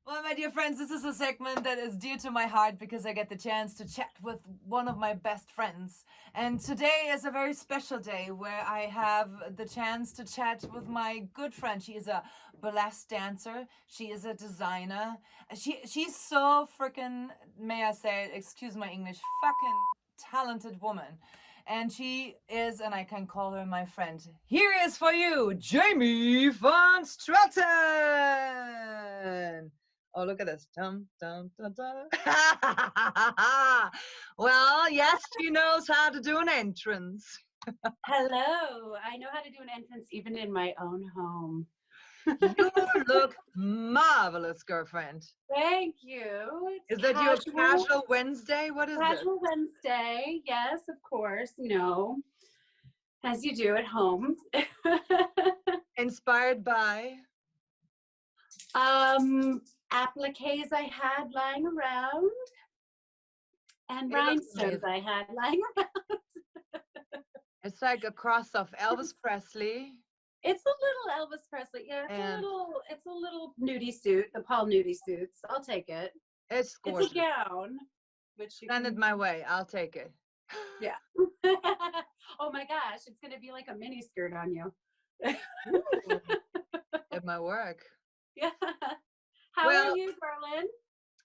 Well, my dear friends, this is a segment that is dear to my heart because I get the chance to chat with one of my best friends. And today is a very special day where I have the chance to chat with my good friend. She is a burlesque dancer. She is a designer. She's so freaking, may I say, excuse my English, fucking talented woman. And she is, and I can call her my friend. Here is for you, Jamie von Stratton. Oh, look at this. Dum, dum, dum, dum. Well, yes, she knows how to do an entrance. Hello. I know how to do an entrance even in my own home. You look marvelous, girlfriend. Thank you. Is It's that your casual Wednesday? What is this? Casual Wednesday. Yes, of course. As you do at home. Inspired by? Appliques I had lying around and rhinestones I had lying around. It's like a cross of Elvis Presley. It's a little Elvis Presley. Yeah, it's a little nudie suit, the Paul nudie suits. I'll take it. It's gorgeous. It's a gown. Send it my way. I'll take it. Yeah. Oh my gosh, it's gonna be like a mini skirt on you. It might work. Yeah. How are you, Berlin?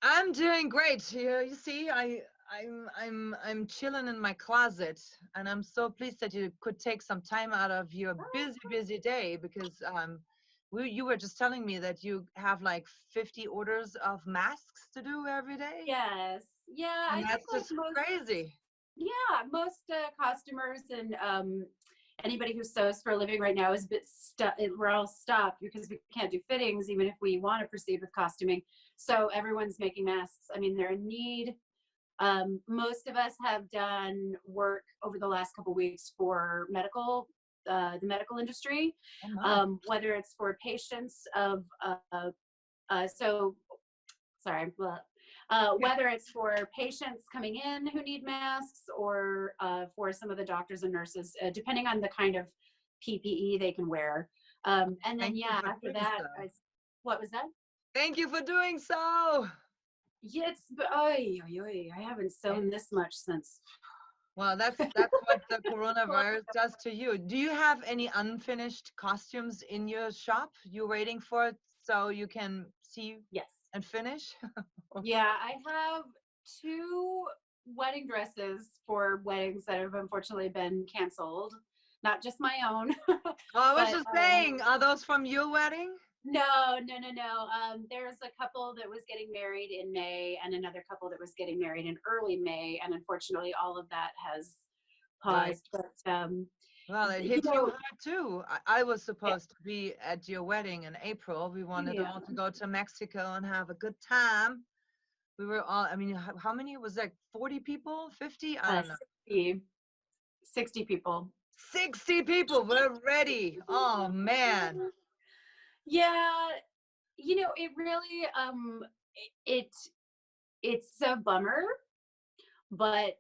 I'm doing great. You see, I'm chilling in my closet, and I'm so pleased that you could take some time out of your busy day because you were just telling me that you have like 50 orders of masks to do every day. Yes. Yeah. And that's just crazy. Yeah, most costumers and anybody who sews for a living right now is a bit we're all stopped because we can't do fittings even if we want to proceed with costuming. So everyone's making masks. I mean, they're in need. Most of us have done work over the last couple of weeks for the medical industry, whether it's for patients of whether it's for patients coming in who need masks or for some of the doctors and nurses, depending on the kind of PPE they can wear. And then, after that, what was that? Thank you for doing so. Yeah, I haven't sewn this much since. Well, that's what the coronavirus does to you. Do you have any unfinished costumes in your shop you're waiting for it so you can see and finish? Yeah, I have 2 wedding dresses for weddings that have unfortunately been canceled. Not just my own. I was just saying, are those from your wedding? No. There's a couple that was getting married in May and another couple that was getting married in early May. And unfortunately, all of that has paused. Right. But well, it hit you hard too. I was supposed to be at your wedding in April. We wanted all to go to Mexico and have a good time. We were all, I mean, how many was that? 40 people? 50? I don't know. 60 people. 60 people were ready. Oh, man. Yeah, it really, it's a bummer, but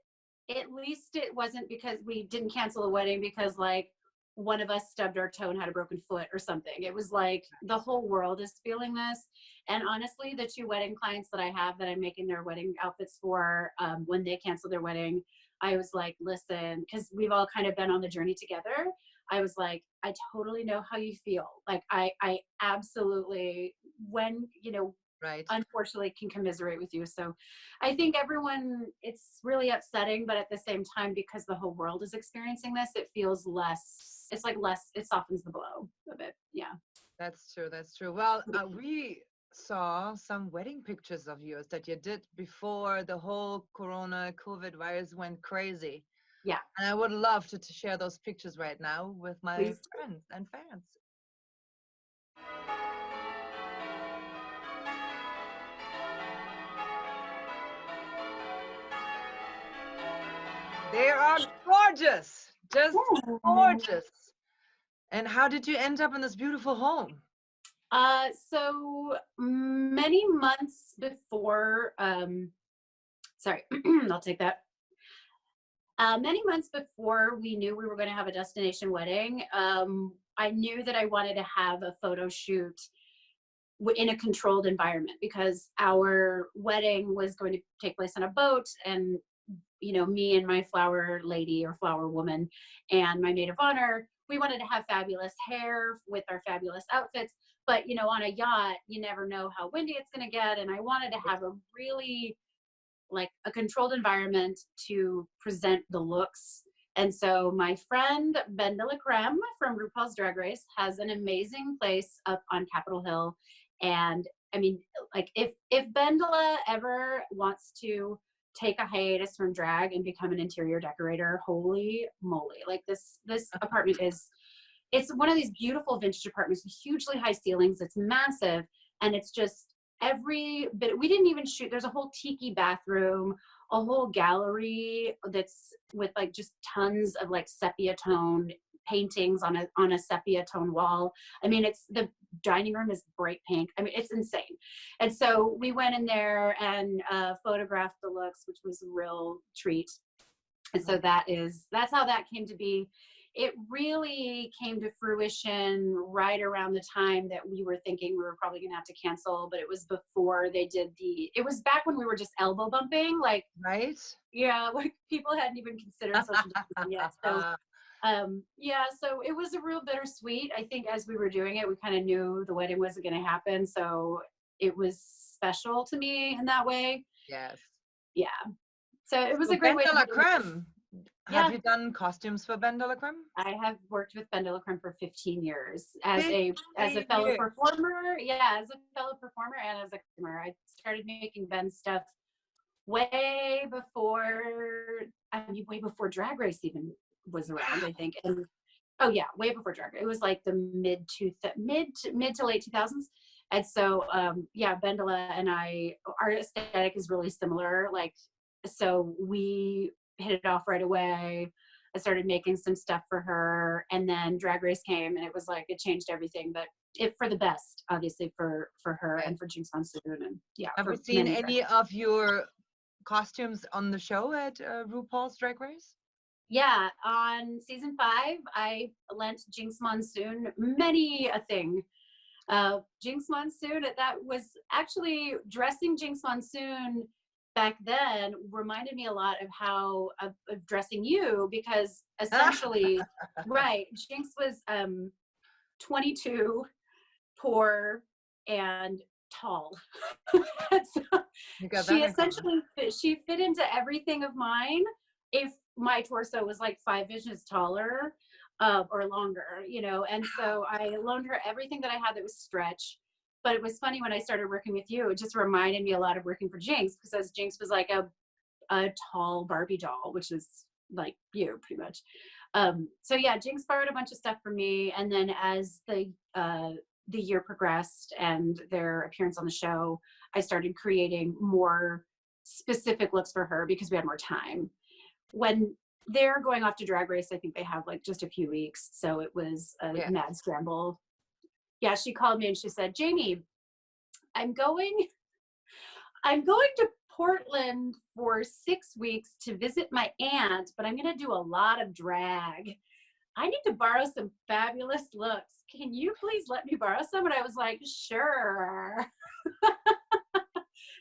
at least it wasn't because we didn't cancel a wedding because like one of us stubbed our toe and had a broken foot or something. It was like the whole world is feeling this. And honestly, the 2 wedding clients that I have that I'm making their wedding outfits for, when they cancel their wedding, I was like, listen, because we've all kind of been on the journey together. I was like, I totally know how you feel. Like I absolutely, when, unfortunately can commiserate with you. So I think everyone, it's really upsetting, but at the same time, because the whole world is experiencing this, it feels less, it's like less, it softens the blow a bit. Yeah. That's true. Well, we saw some wedding pictures of yours that you did before the whole COVID virus went crazy. Yeah, And I would love to share those pictures right now with my please. friends and fans. They are gorgeous, just gorgeous. And how did you end up in this beautiful home? So many months before, sorry, I'll take that. Many months before we knew we were going to have a destination wedding, I knew that I wanted to have a photo shoot in a controlled environment because our wedding was going to take place on a boat, and me and my flower lady or flower woman and my maid of honor, we wanted to have fabulous hair with our fabulous outfits, but on a yacht you never know how windy it's going to get, and I wanted to have a really like a controlled environment to present the looks. And so my friend Ben de la Creme from RuPaul's Drag Race has an amazing place up on Capitol Hill. And I mean, like if Bendela ever wants to take a hiatus from drag and become an interior decorator, holy moly. Like this apartment it's one of these beautiful vintage apartments with hugely high ceilings. It's massive, and it's just every bit. We didn't even shoot. There's a whole tiki bathroom, a whole gallery that's with like just tons of like sepia tone paintings on a sepia tone wall. I mean, it's the dining room is bright pink. I mean, it's insane. And so we went in there and photographed the looks, which was a real treat. And so that's how that came to be. It really came to fruition right around the time that we were thinking we were probably going to have to cancel, but it was before they did it was back when we were just elbow bumping, like, right? Yeah, like people hadn't even considered social distancing yet. So, yeah, so it was a real bittersweet. I think as we were doing it, we kind of knew the wedding wasn't going to happen. So it was special to me in that way. Yes. Yeah. So it was So a great Ben way de to la do it. Creme. Yeah. Have you done costumes for Ben de la Creme? I have worked with Ben de la Creme for 15 years as 15 a fellow years. performer. Yeah, as a fellow performer and as a customer. I started making Ben stuff way before Drag Race even was around, I think. And oh yeah, way before Drag Race. It was like the mid to late 2000s. And so yeah, Bendela and our aesthetic is really similar. Like, so we hit it off right away. I started making some stuff for her, and then Drag Race came, and it was like it changed everything, but it for the best, obviously for her and for Jinx Monsoon, and yeah. Have you seen any of your costumes on the show at RuPaul's Drag Race? Yeah, on season 5, I lent Jinx Monsoon many a thing. Jinx Monsoon, that was actually dressing Jinx Monsoon back then reminded me a lot of how of dressing you, because essentially right, Jinx was 22, poor, and tall. So she essentially she fit into everything of mine if my torso was like 5 inches taller or longer, and so I loaned her everything that I had that was stretch. But it was funny when I started working with you, it just reminded me a lot of working for Jinx, because Jinx was like a tall Barbie doll, which is like you pretty much. So yeah, Jinx borrowed a bunch of stuff from me, and then as the year progressed and their appearance on the show, I started creating more specific looks for her because we had more time. When they're going off to Drag Race, I think they have like just a few weeks, so it was a mad scramble. Yeah, she called me and she said, Jamie, I'm going to Portland for 6 weeks to visit my aunt, but I'm going to do a lot of drag. I need to borrow some fabulous looks. Can you please let me borrow some? And I was like, sure.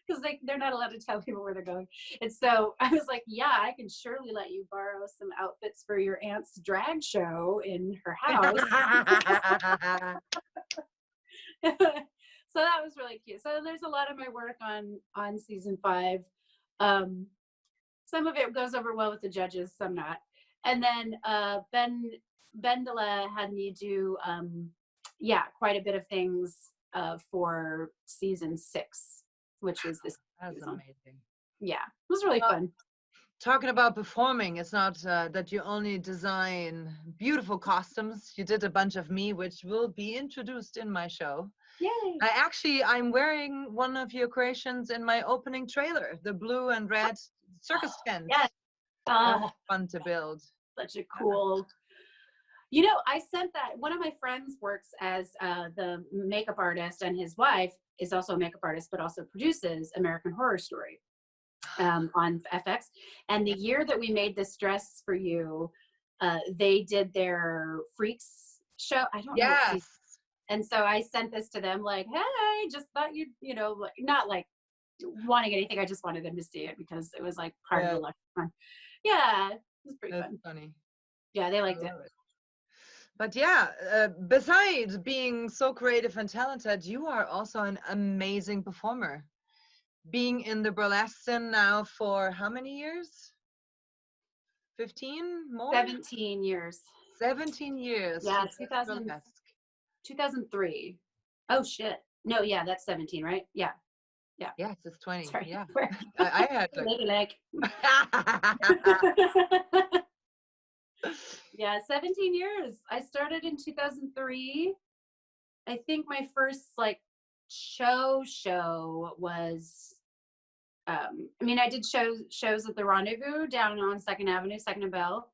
Because they're not allowed to tell people where they're going. And so I was like, yeah, I can surely let you borrow some outfits for your aunt's drag show in her house. So that was really cute. So there's a lot of my work on season 5. Some of it goes over well with the judges, some not. And then Bendela had me do quite a bit of things for season 6, which was this. That's amazing. Yeah, it was really fun. talking about performing, it's not that you only design beautiful costumes. You did a bunch of me, which will be introduced in my show. Yay! I'm wearing one of your creations in my opening trailer, the blue and red circus tent. Yes. That was fun to build. Such a cool. You know, I sent that. One of my friends works as the makeup artist, and his wife is also a makeup artist, but also produces American Horror Story on FX. And the year that we made this dress for you, they did their Freaks show. I don't know what season. And so I sent this to them like, hey, just thought you know, like, not like wanting anything. I just wanted them to see it because it was like part of the lecture. Yeah, it was pretty fun. Funny. Yeah, they liked it. But yeah, besides being so creative and talented, you are also an amazing performer. Being in the burlesque scene now for how many years? 15 more? 17 years. 17 years. Yeah, 2003. Oh shit. No, yeah, that's 17, right? Yeah. Yeah. Yes, it's 20. Sorry. Yeah. I had like. Yeah, 17 years. I started in 2003. I think my first like show was I mean, I did shows at the Rendezvous down on 2nd Avenue, 2nd and Bell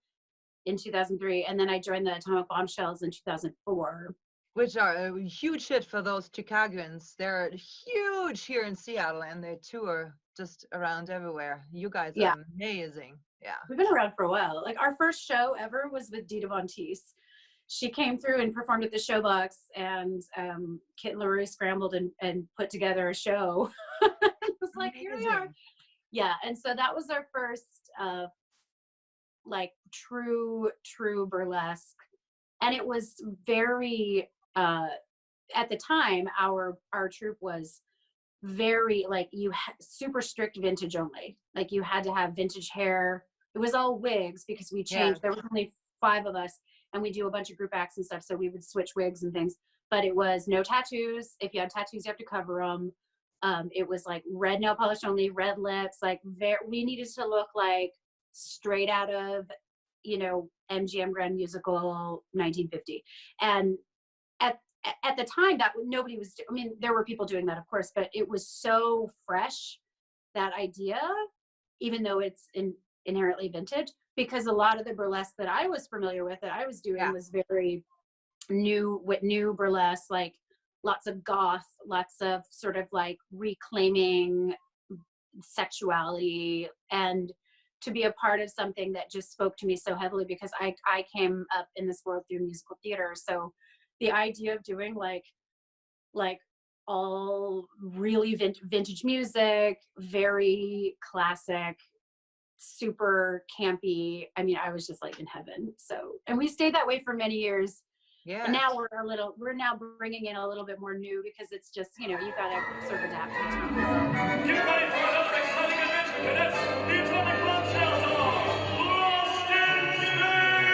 in 2003, and then I joined the Atomic Bombshells in 2004. Which are a huge hit for those Chicagoans. They're huge here in Seattle, and they tour just around everywhere. You guys are amazing. Yeah. We've been around for a while. Like our first show ever was with Dita Von Teese. She came through and performed at the Showbox, and Kit and LaRue scrambled and put together a show. It was like, here we are. Yeah, and so that was our first like true burlesque. And it was very at the time our troupe was very like super strict vintage only. Like you had to have vintage hair. It was all wigs because we changed. There was only 5 of us, and we do a bunch of group acts and stuff, so we would switch wigs and things. But it was no tattoos. If you had tattoos, you have to cover them. It was like red nail polish only, red lips. Like we needed to look like straight out of, you know, MGM Grand Musical 1950. And at the time that nobody was, I mean, there were people doing that, of course, but it was so fresh, that idea, even though it's inherently vintage, because a lot of the burlesque that I was familiar with, that I was doing was very new burlesque, like lots of goth, lots of sort of like reclaiming sexuality, and to be a part of something that just spoke to me so heavily, because I came up in this world through musical theater. So the idea of doing like all really vintage music, very classic, super campy. I mean, I was just like in heaven. So, and we stayed that way for many years. Yeah. And now we're now bringing in a little bit more new, because it's just, you know, you gotta sort of adapt to the times. Get ready for another exciting adventure, cadets! The Atomic Bombshells are lost in space!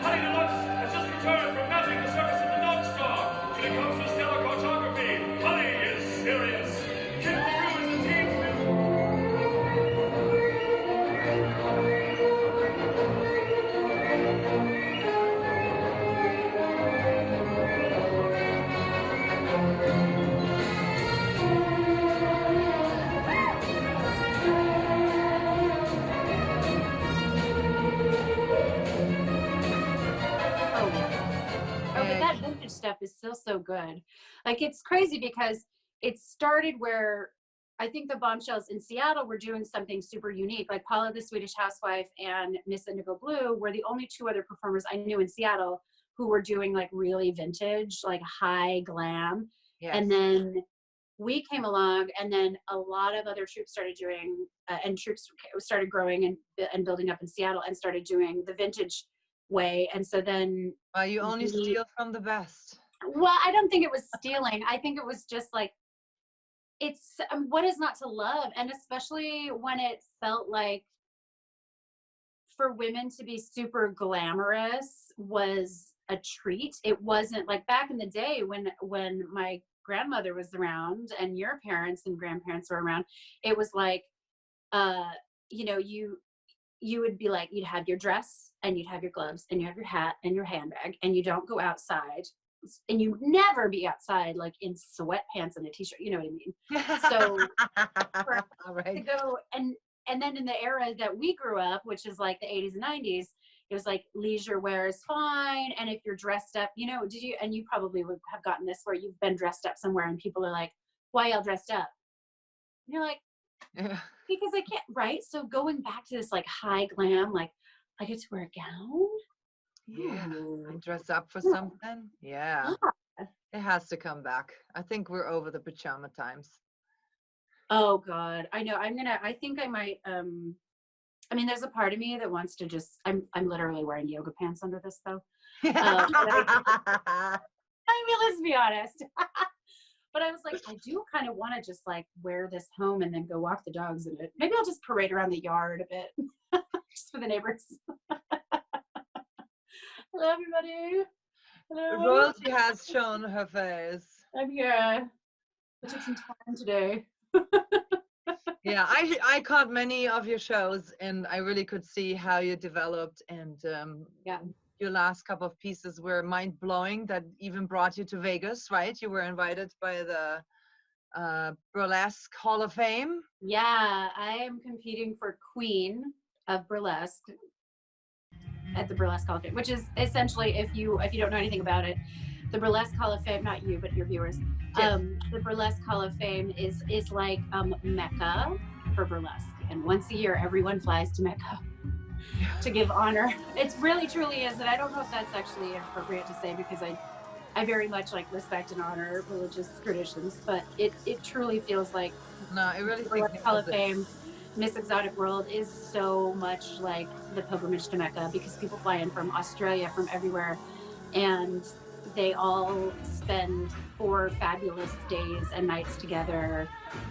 Honey Deluxe has just returned from mapping the surface of the Dog Star. When it comes to stellar cartography, Honey is serious. Kid LaRue is the team's that vintage stuff is still so good. Like, it's crazy because it started where I think the Bombshells in Seattle were doing something super unique. Like Paula the Swedish Housewife and Miss Indigo Blue were the only 2 other performers I knew in Seattle who were doing like really vintage, like high glam. Yes. And then we came along, and then a lot of other troupes started doing, and troupes started growing and building up in Seattle and started doing the vintage way. And so then you only steal from the best. Well, I don't think it was stealing. I think it was just like, it's what is not to love. And especially when it felt like for women to be super glamorous was a treat. It wasn't like back in the day when my grandmother was around and your parents and grandparents were around, it was like, you know, you would be like, you'd have your dress and you'd have your gloves and you have your hat and your handbag, and you don't go outside, and you never be outside like in sweatpants and a t-shirt, you know what I mean? So for All to right. go and then in the era that we grew up, which is like the 80s and 90s, it was like leisure wear is fine. And if you're dressed up, you know, and you probably would have gotten this where you've been dressed up somewhere and people are like, why y'all dressed up? And you're like, Yeah. because I can't, right? So going back to this like high glam, like I get to wear a gown. Yeah. Ooh. And dress up for something. Yeah. Yeah. It has to come back. I think we're over the pajama times. Oh God, I know. I think I might. I mean, there's a part of me that wants to just. I'm literally wearing yoga pants under this though. I mean, let's be honest. But I was like, I do kind of want to just like wear this home and then go walk the dogs in it. Maybe I'll just parade around the yard a bit, just for the neighbors. Hello, everybody. Hello. Royalty has shown her face. I'm here. I took some time today. Yeah, I caught many of your shows, and I really could see how you developed, and Yeah. your last couple of pieces were mind-blowing. That even brought you to Vegas, right? You were invited by the Burlesque Hall of Fame. Yeah, I am competing for Queen of Burlesque at the Burlesque Hall of Fame, which is essentially, if you don't know anything about it, the Burlesque Hall of Fame, not you, but your viewers, Yes. the Burlesque Hall of Fame is like Mecca for burlesque. And once a year, everyone flies to Mecca to give honor. It's really, truly is. And I don't know if that's actually appropriate to say, because I very much like respect and honor religious traditions, but it truly feels like No, I really the think Burlesque Hall of Fame, Miss Exotic World, is so much like the pilgrimage to Mecca, because people fly in from Australia, from everywhere, and they all spend 4 fabulous days and nights together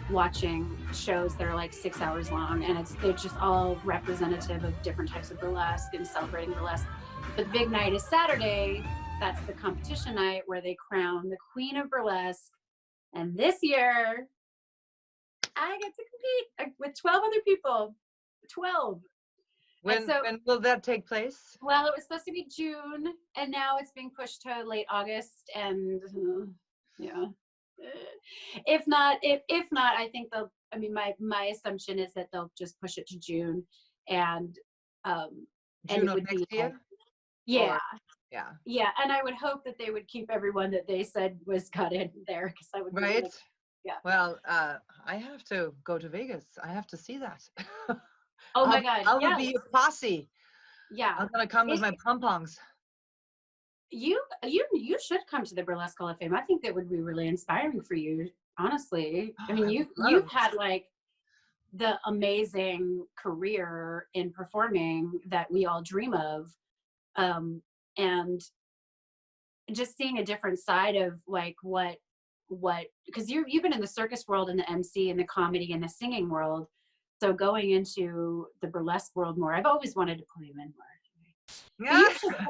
watching shows that are like 6 hours long, and they're just all representative of different types of burlesque and celebrating burlesque. But the big night is Saturday. That's the competition night where they crown the Queen of Burlesque. And this year, I get to compete with 12 other people. 12. when so- when will that take place? Well, it was supposed to be June, and now it's being pushed to late August. And yeah, if not, I think they'll. I mean, my assumption is that they'll just push it to June, and June it of would next be year? yeah. Or- yeah. Yeah, and I would hope that they would keep everyone that they said was got in there, because I would be Right? really- yeah. Well, I have to go to Vegas. I have to see that. Oh my God! I will Yes. be your posse. Yeah. I'm gonna come with my pom-poms. You should come to the Burlesque Hall of Fame. I think that would be really inspiring for you, honestly. I mean, I you've would love it. had like the amazing career in performing that we all dream of, and just seeing a different side of like what because you've been in the circus world and the MC and the comedy and the singing world, so going into the burlesque world more. I've always wanted to pull you in more. But you should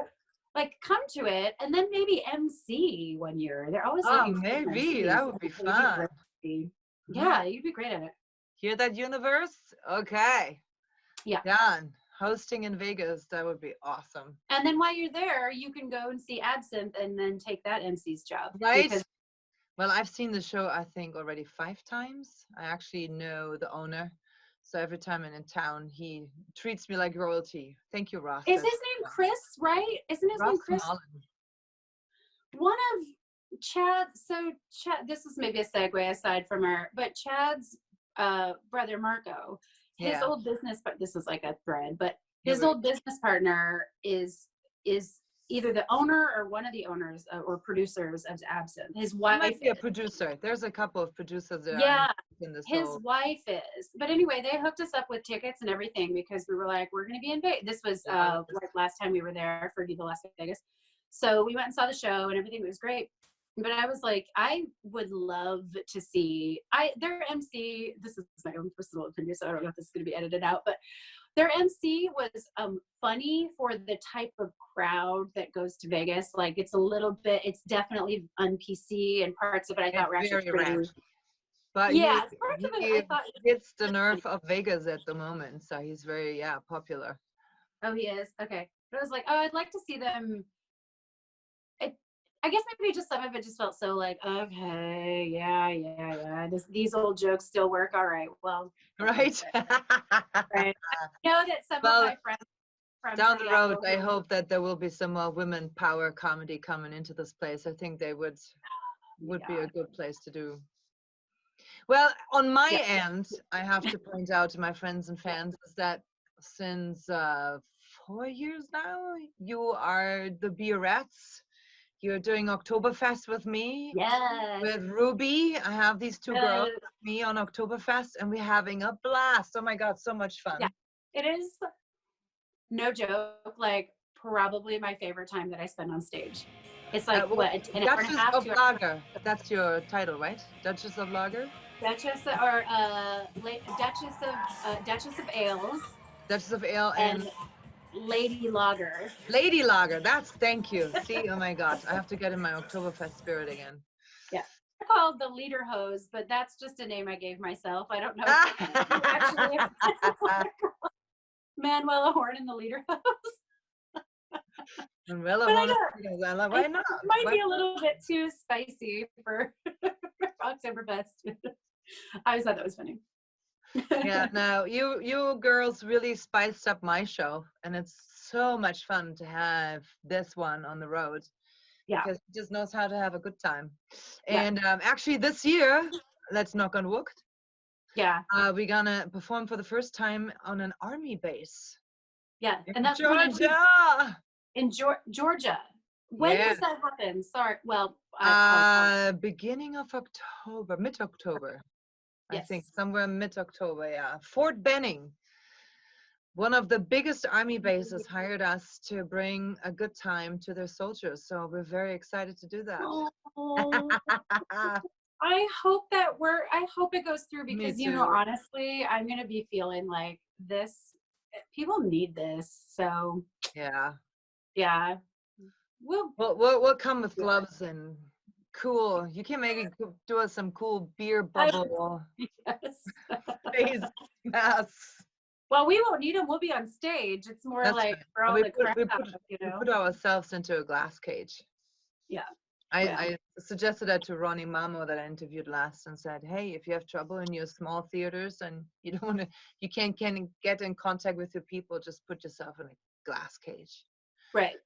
like come to it and then maybe MC one year. They're always Oh, looking for maybe MCs. that would be I think you'd be fun. great. Yeah, you'd be great at it. Hear that, universe? Okay. Yeah. Done. Hosting in Vegas, that would be awesome. And then while you're there, you can go and see Absinthe and then take that MC's job. Right? Because Well, I've seen the show, I think, already 5 times. I actually know the owner. So every time I'm in town, he treats me like royalty. Thank you, Ross. is his name Chris, right? Isn't his name Ross Chris? Mullen. One of Chad, this is maybe a segue aside from but Chad's brother Marco, his Yeah. old business, but this is like a thread, but Yeah, his right. old business partner is either the owner or one of the owners or producers of Absinthe. His He wife might be a is. producer. There's a couple of producers that Yeah, are in this his whole. wife is. But anyway, they hooked us up with tickets and everything because we were like, we're going to be in Vegas. This was Yeah. like last time we were there for Viva Las Vegas. So we went and saw the show and everything was great. But I was like, I would love to see their MC. This is my own personal opinion, so I don't know if this is going to be edited out. But Their MC was funny for the type of crowd that goes to Vegas. Like it's a little bit, it's definitely un-PC, and parts of it I thought were actually very pretty. rash. But Yeah, parts of it he I thought. hits the nerve of Vegas at the moment, so he's very popular. Oh, he is? Okay. But I was like, oh, I'd like to see them. I guess maybe just some of it just felt so like, okay, yeah. These old jokes still work. All right, well. Right? Right. I know that some of my friends from Down the road, Seattle I hope that there will be some more women power comedy coming into this place. I think they would be a good place to do. Well, on my end, I have to point out to my friends and fans is that since 4 years now, you are the Beerettes. You're doing Oktoberfest with me. Yes. With Ruby. I have these two girls with me on Oktoberfest, and we're having a blast. Oh my God, so much fun. Yeah, it is, no joke, like probably my favorite time that I spend on stage. It's like what, an hour and a half, Duchess of Lager. That's your title, right? Duchess of Lager? Duchess or Duchess of Ales. Duchess of Ale and Lady Lager. Lady Lager. Thank you. See, oh my God, I have to get in my Oktoberfest spirit again. Yeah. They're called the Leader Hose, but that's just a name I gave myself. I don't know. Actually, Manuela Horn and the Leader Hose. Manuela Horn. Why not? It might be a little bit too spicy for Oktoberfest. I always thought that was funny. Yeah, no, you girls really spiced up my show, and it's so much fun to have this one on the road. Yeah, because he just knows how to have a good time. And actually this year, let's knock on wood. Yeah, we're gonna perform for the first time on an army base. Yeah, and that's Georgia. In Georgia. When does that happen? Sorry. Well, beginning of October, mid-October. Yes. I think somewhere mid-October, yeah. Fort Benning, one of the biggest army bases, hired us to bring a good time to their soldiers. So we're very excited to do that. Oh, I hope it goes through, because honestly, I'm gonna be feeling like this. People need this. So yeah. We'll come with gloves and cool. You can do us some cool beer bubble face masks. Well, we won't need them. We'll be on stage. It's more like for all the crap, we put ourselves into a glass cage. Yeah. I suggested that to Ronnie Mamo that I interviewed last, and said, hey, if you have trouble in your small theaters and you can't get in contact with your people, just put yourself in a glass cage. Right.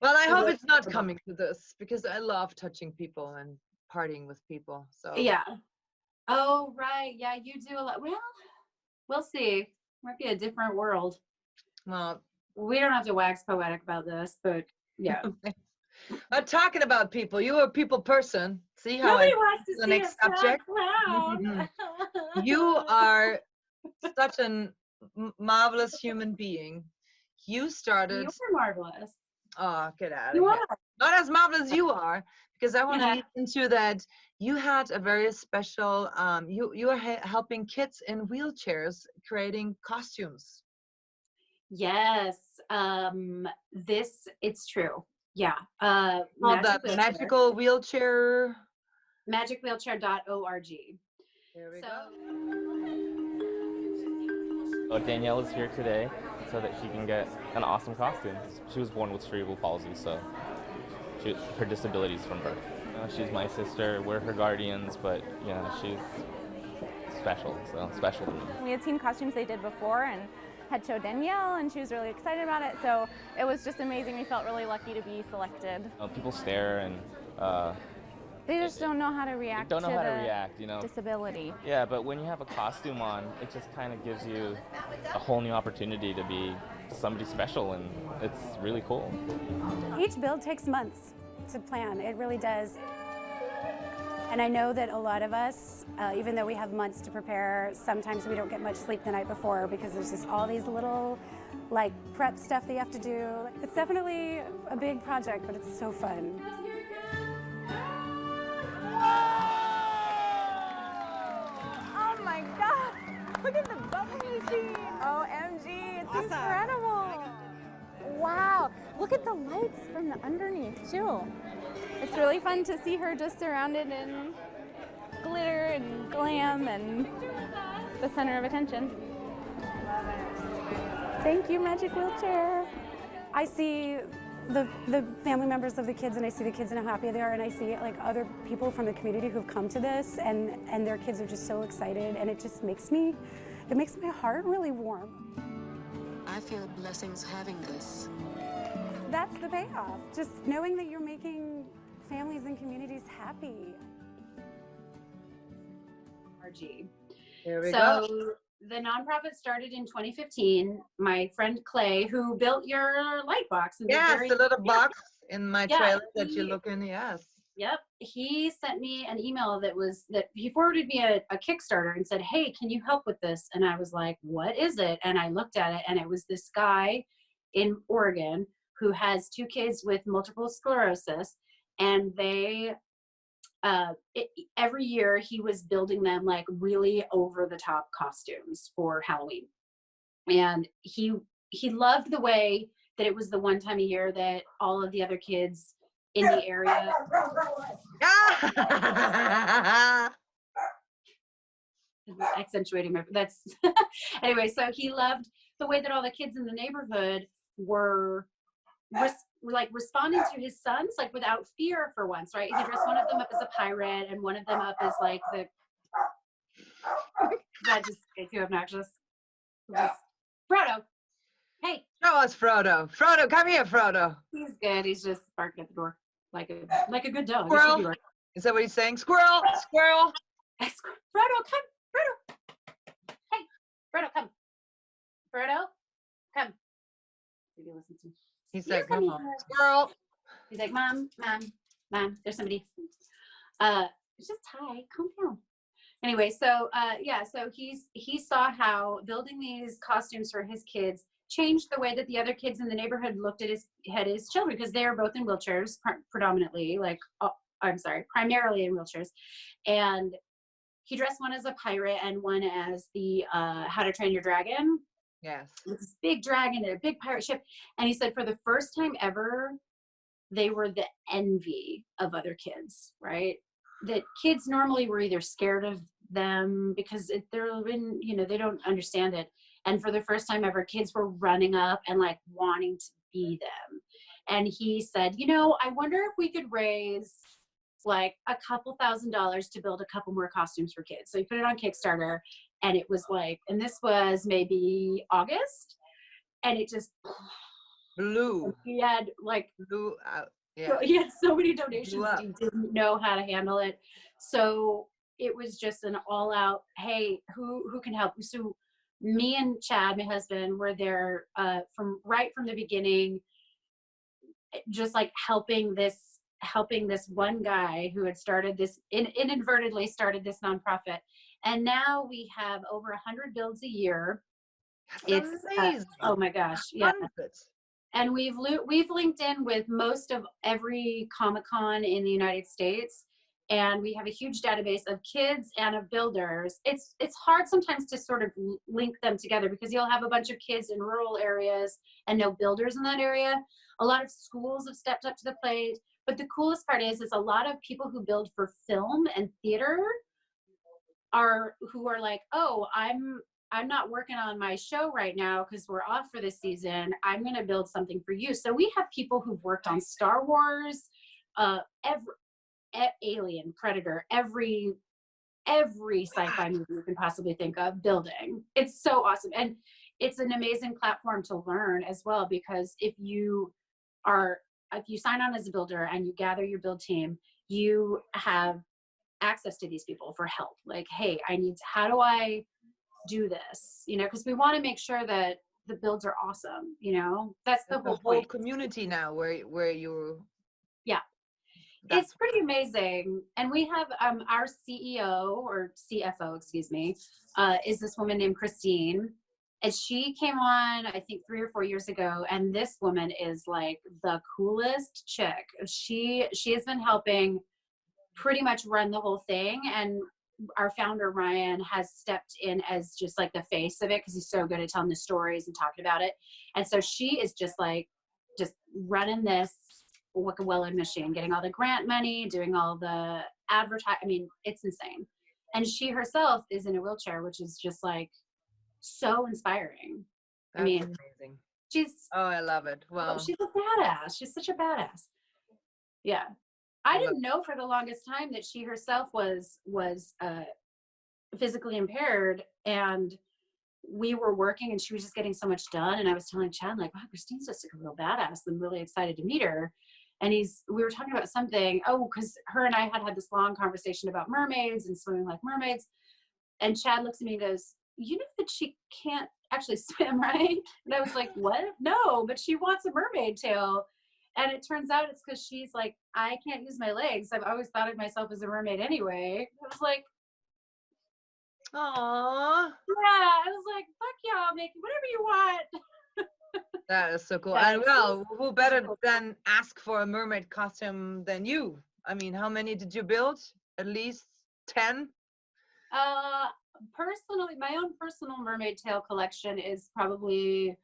Well, I hope it's not coming to this, because I love touching people and partying with people. So yeah. Oh, right. Yeah, you do a lot. Well, we'll see. Might be a different world. Well, we don't have to wax poetic about this, but yeah. I'm talking about people. You're a people person. See how Nobody wants to the see next subject? You are such a marvelous human being. You started. You're marvelous. Oh, get out of you here. Are. Not as marvelous as you are, because I want to get into that. You had a very special, you are helping kids in wheelchairs creating costumes. Yes. It's true. Yeah. Magical wheelchair. Magicwheelchair.org. There we go. So Danielle is here today so that she can get an awesome costume. She was born with cerebral palsy, so her disability is from birth. She's my sister. We're her guardians, but she's special. So special to me. We had seen costumes they did before and had showed Danielle, and she was really excited about it. So it was just amazing. We felt really lucky to be selected. People stare and they just don't know how to react. Don't know how to react, disability. Yeah, but when you have a costume on, it just kind of gives you a whole new opportunity to be somebody special, and it's really cool. Each build takes months to plan. It really does. And I know that a lot of us, even though we have months to prepare, sometimes we don't get much sleep the night before, because there's just all these little prep stuff that you have to do. It's definitely a big project, but it's so fun. Oh my God! look at the bubble machine. OMG, it's incredible. Wow, look at the lights from the underneath too. It's really fun to see her just surrounded in glitter and glam and the center of attention. Love it. Thank you, Magic Wheelchair. I see the family members of the kids, and I see the kids and how happy they are, and I see like other people from the community who've come to this, and their kids are just so excited, and it just makes my heart really warm. I feel blessings having this. That's the payoff, just knowing that you're making families and communities happy. RG. There we So go. the nonprofit started in 2015. My friend Clay, who built your light box. And Yes, the little box in my Yeah, trailer that you he- look in, yes. Yep. He sent me an email that he forwarded me a Kickstarter and said, hey, can you help with this? And I was like, what is it? And I looked at it, and it was this guy in Oregon who has 2 kids with multiple sclerosis, and they every year he was building them like really over the top costumes for Halloween. And he loved the way that it was the one time a year that all of the other kids in the area accentuating my that's anyway, so he loved the way that all the kids in the neighborhood were responding to his sons like without fear for once, right? He dressed one of them up as a pirate and one of them up as like the that just is too obnoxious. Frodo, hey. Show us Frodo. Frodo, come here, Frodo. He's good. He's just barking at the door like a good dog. Squirrel. Is that what he's saying? Squirrel, squirrel. Frodo, come. Frodo. Hey, Frodo, come. Frodo, come. Maybe listen to me. He's You're like, come coming on. here. Squirrel. He's like, Mom, there's somebody. It's just hi, calm down. Anyway, so so he saw how building these costumes for his kids changed the way that the other kids in the neighborhood looked at his children, because they are both in wheelchairs, primarily in wheelchairs. And he dressed one as a pirate and one as the How to Train Your Dragon. Yes. With this big dragon and a big pirate ship. And he said for the first time ever, they were the envy of other kids, right? That kids normally were either scared of them because they don't understand it. And for the first time ever, kids were running up and like wanting to be them. And he said, I wonder if we could raise like a couple $1,000s to build a couple more costumes for kids. So he put it on Kickstarter, and it was like, and this was maybe August, and it just Blue. he had like Blue out. Yeah. he had so many donations Blew up. he didn't know how to handle it. So it was just an all out, hey, who can help? So me and Chad, my husband, were there from the beginning, just like helping this one guy who had started this inadvertently started this nonprofit. And now we have over 100 builds a year. That's It's amazing. oh my gosh, yeah. Hundreds. And we've linked in with most of every Comic-Con in the United States, and we have a huge database of kids and of builders. It's hard sometimes to sort of link them together because you'll have a bunch of kids in rural areas and no builders in that area. A lot of schools have stepped up to the plate, but the coolest part is a lot of people who build for film and theater who are like, oh, I'm not working on my show right now because we're off for this season. I'm going to build something for you. So we have people who've worked on Star Wars, Alien, Predator, every sci-fi movie you can possibly think of building. It's so awesome. And it's an amazing platform to learn as well, because if you sign on as a builder and you gather your build team, you have access to these people for help. Like, hey, how do I do this? Because we want to make sure that the builds are awesome. That's the whole point. Community now where you. Yeah. It's pretty amazing. And we have our CEO or CFO, excuse me, is this woman named Christine. And she came on, I think 3 or 4 years ago. And this woman is like the coolest chick. She has been helping pretty much run the whole thing. And our founder, Ryan, has stepped in as just like the face of it because he's so good at telling the stories and talking about it. And so she is just like, just running this well-oiled machine, getting all the grant money, doing all the advertising. I mean, it's insane. And she herself is in a wheelchair, which is just like so inspiring. That's I mean, amazing. she's, Oh, I love it. Wow. she's a badass. She's such a badass. Yeah. I didn't know for the longest time that she herself was physically impaired, and we were working and she was just getting so much done. And I was telling Chad, like, wow, Christine's just like a real badass. I'm really excited to meet her. And we were talking about something, because her and I had this long conversation about mermaids and swimming like mermaids. And Chad looks at me and goes, you know that she can't actually swim, right? And I was like, what? No, but she wants a mermaid tail. And it turns out it's because she's like, I can't use my legs. I've always thought of myself as a mermaid anyway. I was like, Aww. yeah. I was like, fuck y'all, make whatever you want. That is so cool. Yeah, And well, who better than ask for a mermaid costume than you? I mean, how many did you build? At least 10? Personally, my own personal mermaid tail collection is probably, I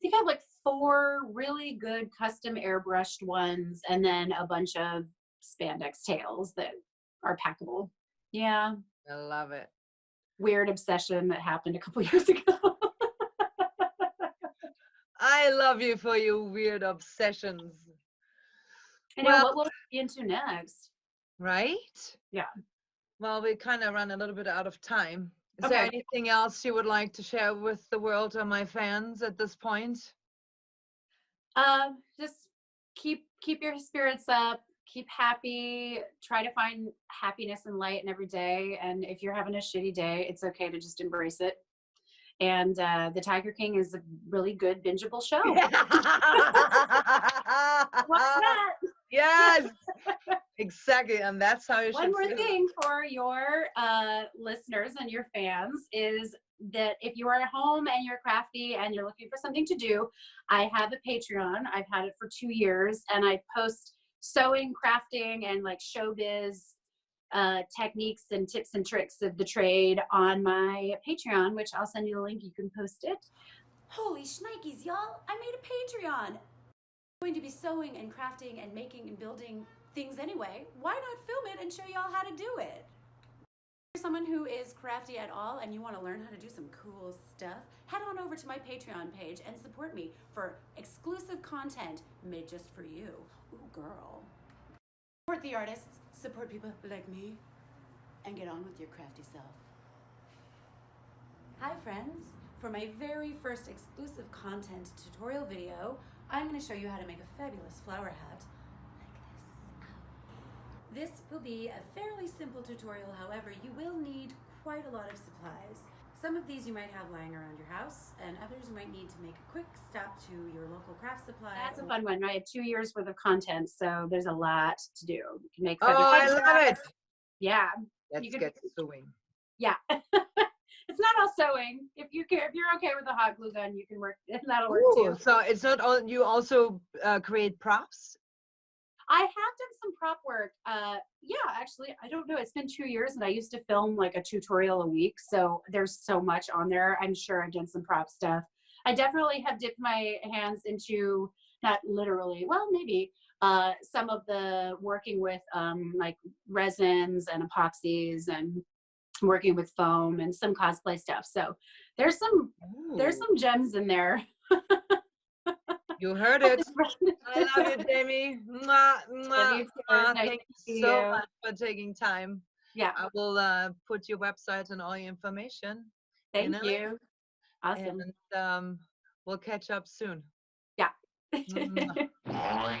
think I have like 4 really good custom airbrushed ones, and then a bunch of spandex tails that are packable. Yeah. I love it. Weird obsession that happened a couple years ago. I love you for your weird obsessions. I know, Well, what will we be into next? right? Yeah. Well, we kind of run a little bit out of time. Is there Okay. anything else you would like to share with the world or my fans at this point? Just keep your spirits up, keep happy, try to find happiness and light in every day. And if you're having a shitty day, it's okay to just embrace it. And the Tiger King is a really good bingeable show. What's that? Yes, exactly. And that's how you One should more feel. thing for your listeners and your fans is that if you are at home and you're crafty and you're looking for something to do, I have a Patreon. I've had it for 2 years, and I post sewing, crafting, and like showbiz techniques and tips and tricks of the trade on my Patreon, which I'll send you the link. You can post it. Holy shnikes, y'all! I made a Patreon. I'm going to be sewing and crafting and making and building things anyway. Why not film it and show y'all how to do it? If you're someone who is crafty at all and you want to learn how to do some cool stuff, head on over to my Patreon page and support me for exclusive content made just for you. Ooh, girl. Support the artists, support people like me, and get on with your crafty self. Hi friends! For my very first exclusive content tutorial video, I'm going to show you how to make a fabulous flower hat like this. This will be a fairly simple tutorial, however, you will need quite a lot of supplies. Some of these you might have lying around your house, and others you might need to make a quick stop to your local craft supply. That's a fun one. I have 2 years worth of content, so there's a lot to do. You can make Oh, I love it. Yeah. Let's can- get sewing. Yeah. It's not all sewing. If you're okay with a hot glue gun, you can work. That'll work Ooh, too. so it's not all, you also create props? I have done some prop work. Yeah, actually, I don't know. It's been 2 years, and I used to film like a tutorial a week. So there's so much on there. I'm sure I've done some prop stuff. I definitely have dipped my hands into, not literally, well, maybe some of the working with like resins and epoxies and working with foam and some cosplay stuff. So there's some gems in there. You heard it. I love you, Jamie. Mwah, mwah, Love you too. mwah. It's nice Thank to you see so you. much for taking time. Yeah. I will put your website and all your information. Thank it. you. Awesome. And we'll catch up soon. Yeah. Mwah.